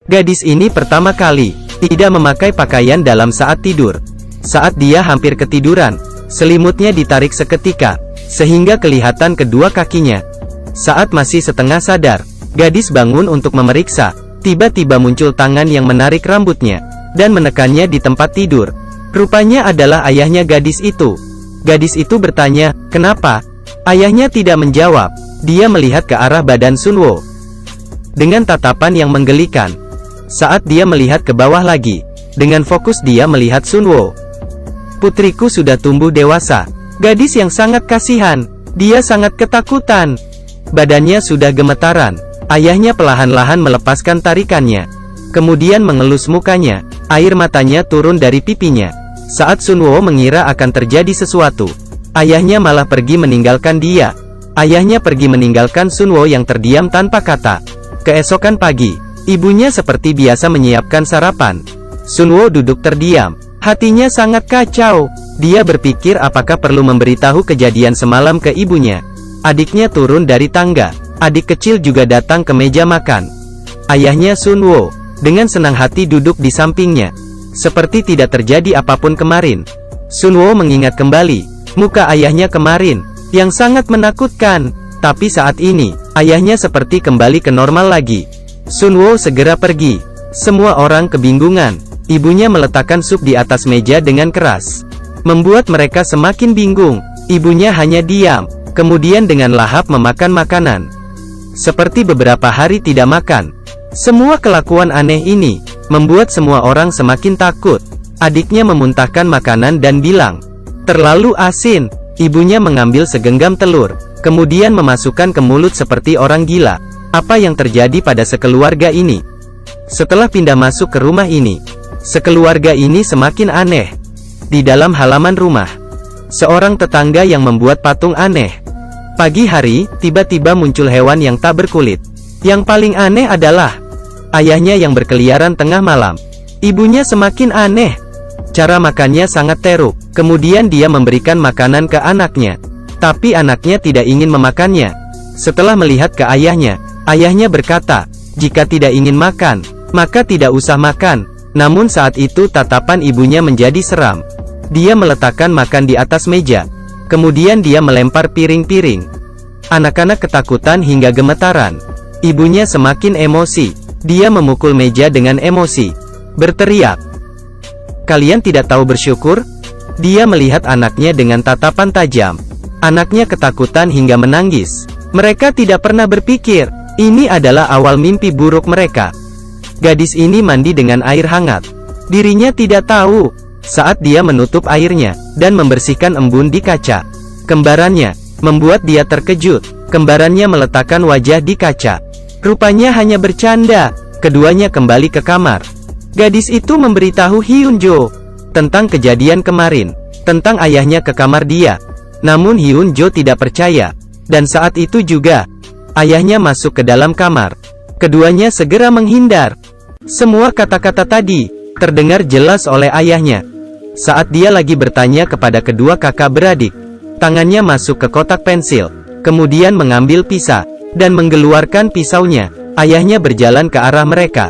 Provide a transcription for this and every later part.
Gadis ini pertama kali tidak memakai pakaian dalam saat tidur. Saat dia hampir ketiduran, selimutnya ditarik seketika, sehingga kelihatan kedua kakinya. Saat masih setengah sadar, gadis bangun untuk memeriksa. Tiba-tiba muncul tangan yang menarik rambutnya dan menekannya di tempat tidur. Rupanya adalah ayahnya gadis itu. Gadis itu bertanya, "Kenapa?" Ayahnya tidak menjawab. Dia melihat ke arah badan Sunwo dengan tatapan yang menggelikan. Saat dia melihat ke bawah lagi, dengan fokus dia melihat Sunwo. "Putriku sudah tumbuh dewasa." Gadis yang sangat kasihan. Dia sangat ketakutan. Badannya sudah gemetaran. Ayahnya perlahan-lahan melepaskan tarikannya. Kemudian mengelus mukanya. Air matanya turun dari pipinya. Saat Sunwo mengira akan terjadi sesuatu, ayahnya malah pergi meninggalkan dia. Ayahnya pergi meninggalkan Sunwo yang terdiam tanpa kata. Keesokan pagi, ibunya seperti biasa menyiapkan sarapan. Sunwo duduk terdiam. Hatinya sangat kacau. Dia berpikir apakah perlu memberitahu kejadian semalam ke ibunya. Adiknya turun dari tangga. Adik kecil juga datang ke meja makan. Ayahnya Sunwo dengan senang hati duduk di sampingnya, seperti tidak terjadi apapun kemarin. Sunwo mengingat kembali muka ayahnya kemarin, yang sangat menakutkan. Tapi saat ini, ayahnya seperti kembali ke normal lagi. Sunwo segera pergi. Semua orang kebingungan. Ibunya meletakkan sup di atas meja dengan keras, membuat mereka semakin bingung. Ibunya hanya diam, kemudian dengan lahap memakan makanan, seperti beberapa hari tidak makan. Semua kelakuan aneh ini membuat semua orang semakin takut. Adiknya memuntahkan makanan dan bilang, "Terlalu asin." Ibunya mengambil segenggam telur, kemudian memasukkan ke mulut seperti orang gila. Apa yang terjadi pada sekeluarga ini? Setelah pindah masuk ke rumah ini, sekeluarga ini semakin aneh. Di dalam halaman rumah, seorang tetangga yang membuat patung aneh. Pagi hari, tiba-tiba muncul hewan yang tak berkulit. Yang paling aneh adalah ayahnya yang berkeliaran tengah malam. Ibunya semakin aneh. Cara makannya sangat teruk. Kemudian dia memberikan makanan ke anaknya, tapi anaknya tidak ingin memakannya. Setelah melihat ke ayahnya, ayahnya berkata, "Jika tidak ingin makan, maka tidak usah makan." Namun saat itu tatapan ibunya menjadi seram. Dia meletakkan makan di atas meja. Kemudian dia melempar piring-piring. Anak-anak ketakutan hingga gemetaran. Ibunya semakin emosi. Dia memukul meja dengan emosi, berteriak, "Kalian tidak tahu bersyukur?" Dia melihat anaknya dengan tatapan tajam. Anaknya ketakutan hingga menangis. Mereka tidak pernah berpikir, ini adalah awal mimpi buruk mereka. Gadis ini mandi dengan air hangat. Dirinya tidak tahu, saat dia menutup airnya, dan membersihkan embun di kaca, kembarannya, membuat dia terkejut. Kembarannya meletakkan wajah di kaca. Rupanya hanya bercanda. Keduanya kembali ke kamar. Gadis itu memberitahu Hyunjo tentang kejadian kemarin, tentang ayahnya ke kamar dia. Namun Hyunjo tidak percaya. Dan saat itu juga, ayahnya masuk ke dalam kamar. Keduanya segera menghindar. Semua kata-kata tadi terdengar jelas oleh ayahnya. Saat dia lagi bertanya kepada kedua kakak beradik, tangannya masuk ke kotak pensil, kemudian mengambil pisau, dan mengeluarkan pisaunya. Ayahnya berjalan ke arah mereka.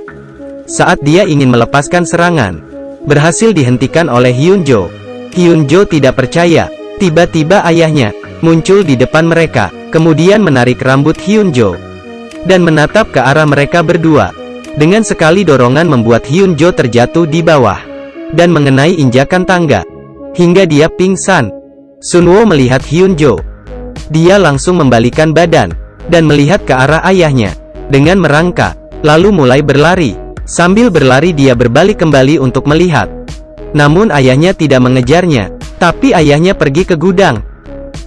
Saat dia ingin melepaskan serangan, berhasil dihentikan oleh Hyunjo. Hyunjo tidak percaya. Tiba-tiba ayahnya muncul di depan mereka, kemudian menarik rambut Hyunjo, dan menatap ke arah mereka berdua. Dengan sekali dorongan membuat Hyunjo terjatuh di bawah, dan mengenai injakan tangga, hingga dia pingsan. Sunwo melihat Hyunjo. Dia langsung membalikkan badan, dan melihat ke arah ayahnya, dengan merangkak, lalu mulai berlari. Sambil berlari dia berbalik kembali untuk melihat. Namun ayahnya tidak mengejarnya, tapi ayahnya pergi ke gudang,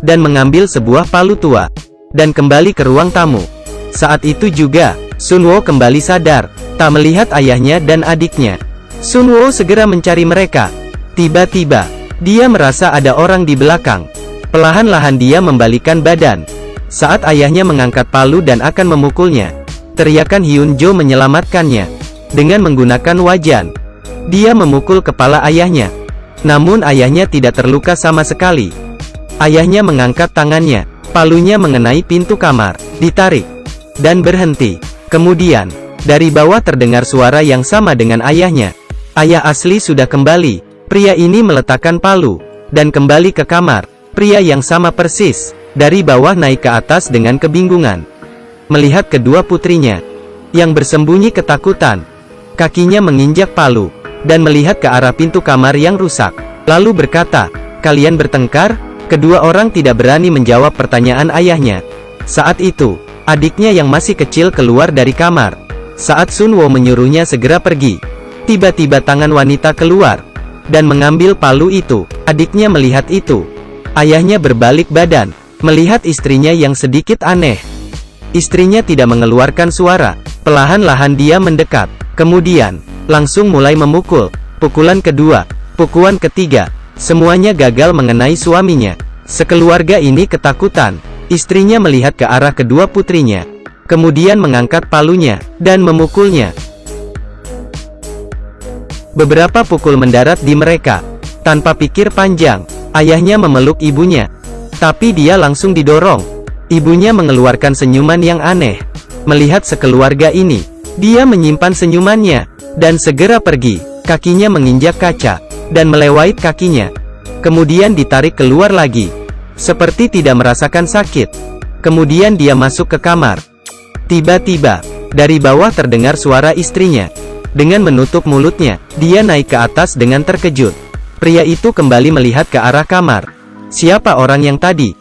dan mengambil sebuah palu tua, dan kembali ke ruang tamu. Saat itu juga, Sunwo kembali sadar, tak melihat ayahnya dan adiknya. Sunwo segera mencari mereka. Tiba-tiba, dia merasa ada orang di belakang. Perlahan-lahan dia membalikkan badan. Saat ayahnya mengangkat palu dan akan memukulnya, teriakan Hyunjo menyelamatkannya. Dengan menggunakan wajan, dia memukul kepala ayahnya. Namun ayahnya tidak terluka sama sekali. Ayahnya mengangkat tangannya. Palunya mengenai pintu kamar, ditarik, dan berhenti. Kemudian, Dari bawah terdengar suara yang sama dengan ayahnya. Ayah asli sudah kembali. Pria ini meletakkan palu dan kembali ke kamar. Pria yang sama persis, dari bawah naik ke atas dengan kebingungan. Melihat kedua putrinya yang bersembunyi ketakutan. Kakinya menginjak palu dan melihat ke arah pintu kamar yang rusak. Lalu berkata, "Kalian bertengkar?" Kedua orang tidak berani menjawab pertanyaan ayahnya. Saat itu, adiknya yang masih kecil keluar dari kamar. Saat Sun Wo menyuruhnya segera pergi, tiba-tiba tangan wanita keluar dan mengambil palu itu. Adiknya melihat itu. Ayahnya berbalik badan, melihat istrinya yang sedikit aneh. Istrinya tidak mengeluarkan suara. Perlahan-lahan dia mendekat. Kemudian, langsung mulai memukul. Pukulan kedua, pukulan ketiga, semuanya gagal mengenai suaminya. Sekeluarga ini ketakutan. Istrinya melihat ke arah kedua putrinya. Kemudian mengangkat palunya, dan memukulnya. Beberapa pukul mendarat di mereka. Tanpa pikir panjang, ayahnya memeluk ibunya. Tapi dia langsung didorong. Ibunya mengeluarkan senyuman yang aneh. Melihat sekeluarga ini, dia menyimpan senyumannya, dan segera pergi. Kakinya menginjak kaca, dan melewati kakinya. Kemudian ditarik keluar lagi. Seperti tidak merasakan sakit. Kemudian dia masuk ke kamar. Tiba-tiba, dari bawah terdengar suara istrinya. Dengan menutup mulutnya, dia naik ke atas dengan terkejut. Pria itu kembali melihat ke arah kamar. Siapa orang yang tadi?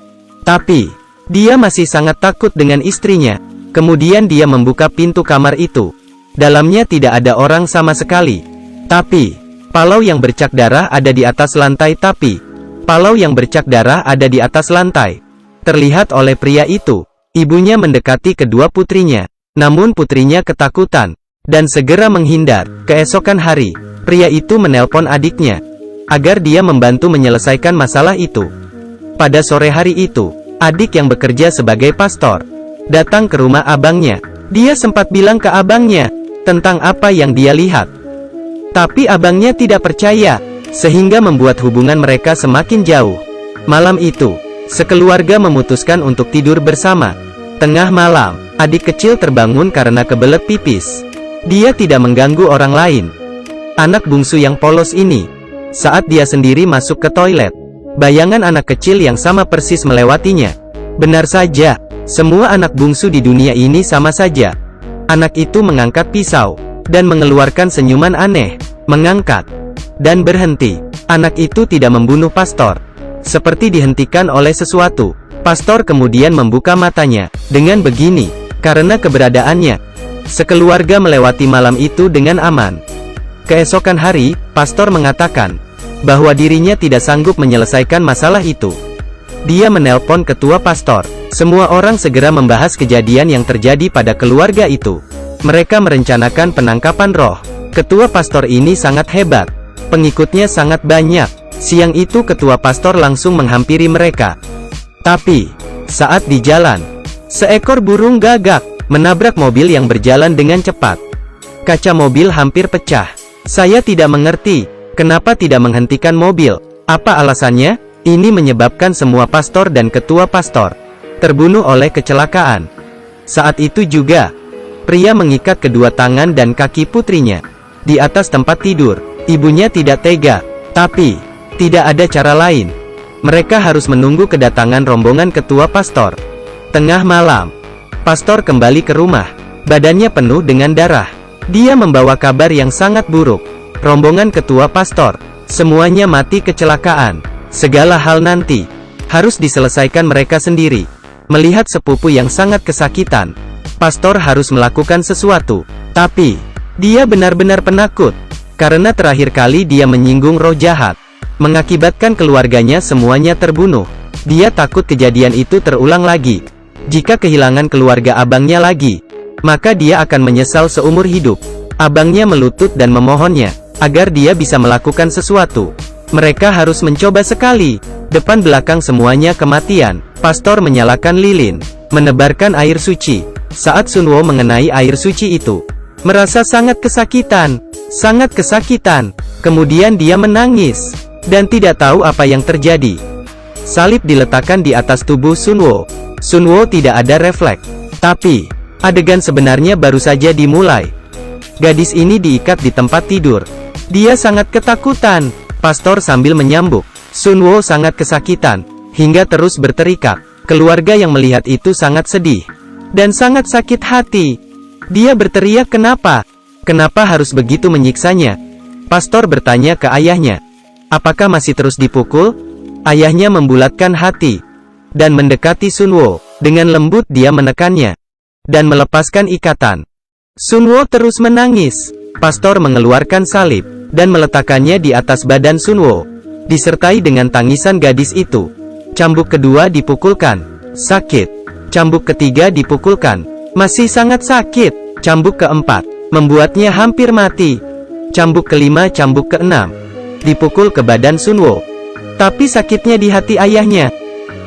Tapi, dia masih sangat takut dengan istrinya. Kemudian dia membuka pintu kamar itu. Dalamnya tidak ada orang sama sekali. Tapi, palau yang bercak darah ada di atas lantai. Palau yang bercak darah ada di atas lantai. Terlihat oleh pria itu. Ibunya mendekati kedua putrinya. Namun putrinya ketakutan dan segera menghindar. Keesokan hari, pria itu menelpon adiknya agar dia membantu menyelesaikan masalah itu. Pada sore hari itu, adik yang bekerja sebagai pastor datang ke rumah abangnya. Dia sempat bilang ke abangnya tentang apa yang dia lihat. Tapi abangnya tidak percaya, sehingga membuat hubungan mereka semakin jauh. Malam itu, sekeluarga memutuskan untuk tidur bersama. Tengah malam, adik kecil terbangun karena kebelet pipis. Dia tidak mengganggu orang lain. Anak bungsu yang polos ini, saat dia sendiri masuk ke toilet, bayangan anak kecil yang sama persis melewatinya. Benar saja, semua anak bungsu di dunia ini sama saja. Anak itu mengangkat pisau dan mengeluarkan senyuman aneh, mengangkat dan berhenti. Anak itu tidak membunuh pastor, seperti dihentikan oleh sesuatu. Pastor kemudian membuka matanya. Dengan begini, karena keberadaannya, sekeluarga melewati malam itu dengan aman. Keesokan hari, pastor mengatakan bahwa dirinya tidak sanggup menyelesaikan masalah itu. Dia menelpon ketua pastor. Semua orang segera membahas kejadian yang terjadi pada keluarga itu. Mereka merencanakan penangkapan roh. Ketua pastor ini sangat hebat. Pengikutnya sangat banyak. Siang itu ketua pastor langsung menghampiri mereka. Tapi, saat di jalan, seekor burung gagak menabrak mobil yang berjalan dengan cepat. Kaca mobil hampir pecah. Saya tidak mengerti, kenapa tidak menghentikan mobil. Apa alasannya? Ini menyebabkan semua pastor dan ketua pastor terbunuh oleh kecelakaan. Saat itu juga, pria mengikat kedua tangan dan kaki putrinya di atas tempat tidur. Ibunya tidak tega, tapi tidak ada cara lain. Mereka harus menunggu kedatangan rombongan ketua pastor. Tengah malam, pastor kembali ke rumah. Badannya penuh dengan darah. Dia membawa kabar yang sangat buruk. Rombongan ketua pastor, semuanya mati kecelakaan. Segala hal nanti harus diselesaikan mereka sendiri. Melihat sepupu yang sangat kesakitan, pastor harus melakukan sesuatu. Tapi, dia benar-benar penakut. Karena terakhir kali dia menyinggung roh jahat, mengakibatkan keluarganya semuanya terbunuh. Dia takut kejadian itu terulang lagi. Jika kehilangan keluarga abangnya lagi, maka dia akan menyesal seumur hidup. Abangnya melutut dan memohonnya agar dia bisa melakukan sesuatu. Mereka harus mencoba sekali. Depan belakang semuanya kematian. Pastor menyalakan lilin, menebarkan air suci. Saat Sun Wo mengenai air suci itu, merasa sangat kesakitan. Kemudian dia menangis dan tidak tahu apa yang terjadi. Salib diletakkan di atas tubuh Sun Wo. Sun Wo tidak ada refleks. Tapi, adegan sebenarnya baru saja dimulai. Gadis ini diikat di tempat tidur. Dia sangat ketakutan. Pastor sambil menyambuk. Sunwo sangat kesakitan, hingga terus berteriak. Keluarga yang melihat itu sangat sedih, dan sangat sakit hati. Dia berteriak, kenapa? Kenapa harus begitu menyiksanya? Pastor bertanya ke ayahnya. Apakah masih terus dipukul? Ayahnya membulatkan hati, dan mendekati Sunwo. Dengan lembut dia menekannya, dan melepaskan ikatan. Sunwo terus menangis. Pastor mengeluarkan salib, dan meletakkannya di atas badan Sunwo, disertai dengan tangisan gadis itu. Cambuk kedua dipukulkan. Sakit. Cambuk ketiga dipukulkan. Masih sangat sakit. Cambuk keempat membuatnya hampir mati. Cambuk kelima, cambuk keenam dipukul ke badan Sunwo. Tapi sakitnya di hati ayahnya.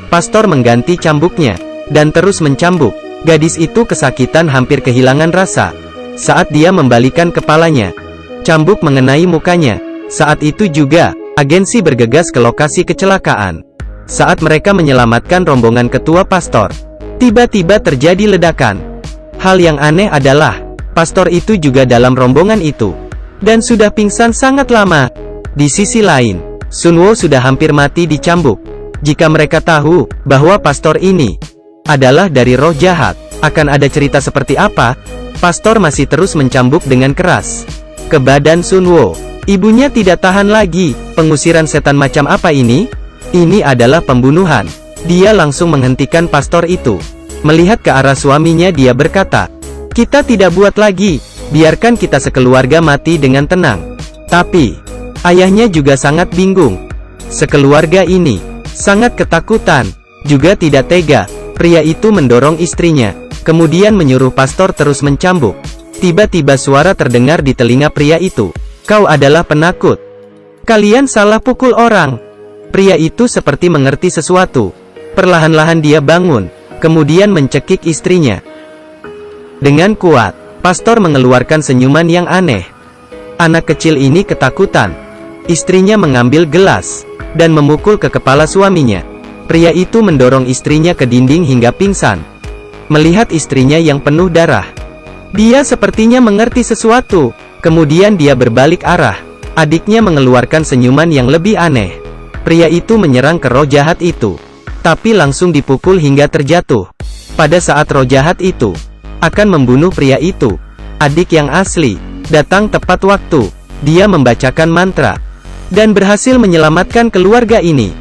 Pastor mengganti cambuknya, dan terus mencambuk. Gadis itu kesakitan hampir kehilangan rasa. Saat dia membalikan kepalanya, cambuk mengenai mukanya. Saat itu juga, agensi bergegas ke lokasi kecelakaan. Saat mereka menyelamatkan rombongan ketua pastor, tiba-tiba terjadi ledakan. Hal yang aneh adalah, pastor itu juga dalam rombongan itu, dan sudah pingsan sangat lama. Di sisi lain, Sunwo sudah hampir mati dicambuk. Jika mereka tahu bahwa pastor ini adalah dari roh jahat, akan ada cerita seperti apa? Pastor masih terus mencambuk dengan keras ke badan Sunwo. Ibunya tidak tahan lagi. Pengusiran setan macam apa ini? Ini adalah pembunuhan. Dia langsung menghentikan pastor itu. Melihat ke arah suaminya, dia berkata, kita tidak buat lagi. Biarkan kita sekeluarga mati dengan tenang. Tapi ayahnya juga sangat bingung. Sekeluarga ini sangat ketakutan, juga tidak tega. Pria itu mendorong istrinya, kemudian menyuruh pastor terus mencambuk. Tiba-tiba suara terdengar di telinga pria itu. Kau adalah penakut. Kalian salah pukul orang. Pria itu seperti mengerti sesuatu. Perlahan-lahan dia bangun, kemudian mencekik istrinya. Dengan kuat, pastor mengeluarkan senyuman yang aneh. Anak kecil ini ketakutan. Istrinya mengambil gelas, dan memukul ke kepala suaminya. Pria itu mendorong istrinya ke dinding hingga pingsan. Melihat istrinya yang penuh darah, dia sepertinya mengerti sesuatu. Kemudian dia berbalik arah. Adiknya mengeluarkan senyuman yang lebih aneh. Pria itu menyerang ke roh jahat itu, tapi langsung dipukul hingga terjatuh. Pada saat roh jahat itu akan membunuh pria itu, adik yang asli datang tepat waktu. Dia membacakan mantra, dan berhasil menyelamatkan keluarga ini.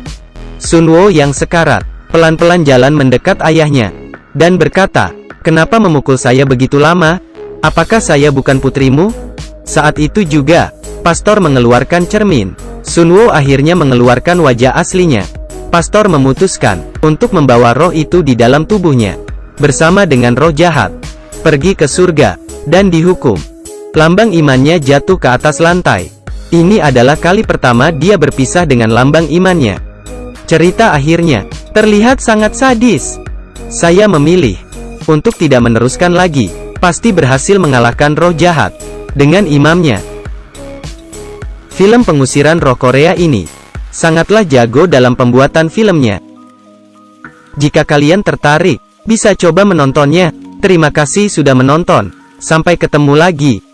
Sunwo yang sekarat, pelan-pelan jalan mendekat ayahnya, dan berkata, kenapa memukul saya begitu lama? Apakah saya bukan putrimu? Saat itu juga, pastor mengeluarkan cermin. Sunwo akhirnya mengeluarkan wajah aslinya. Pastor memutuskan untuk membawa roh itu di dalam tubuhnya, bersama dengan roh jahat, pergi ke surga, dan dihukum. Lambang imannya jatuh ke atas lantai. Ini adalah kali pertama dia berpisah dengan lambang imannya. Cerita akhirnya terlihat sangat sadis. Saya memilih untuk tidak meneruskan lagi. Pasti berhasil mengalahkan roh jahat dengan imamnya. Film pengusiran roh Korea ini sangatlah jago dalam pembuatan filmnya. Jika kalian tertarik, bisa coba menontonnya. Terima kasih sudah menonton. Sampai ketemu lagi.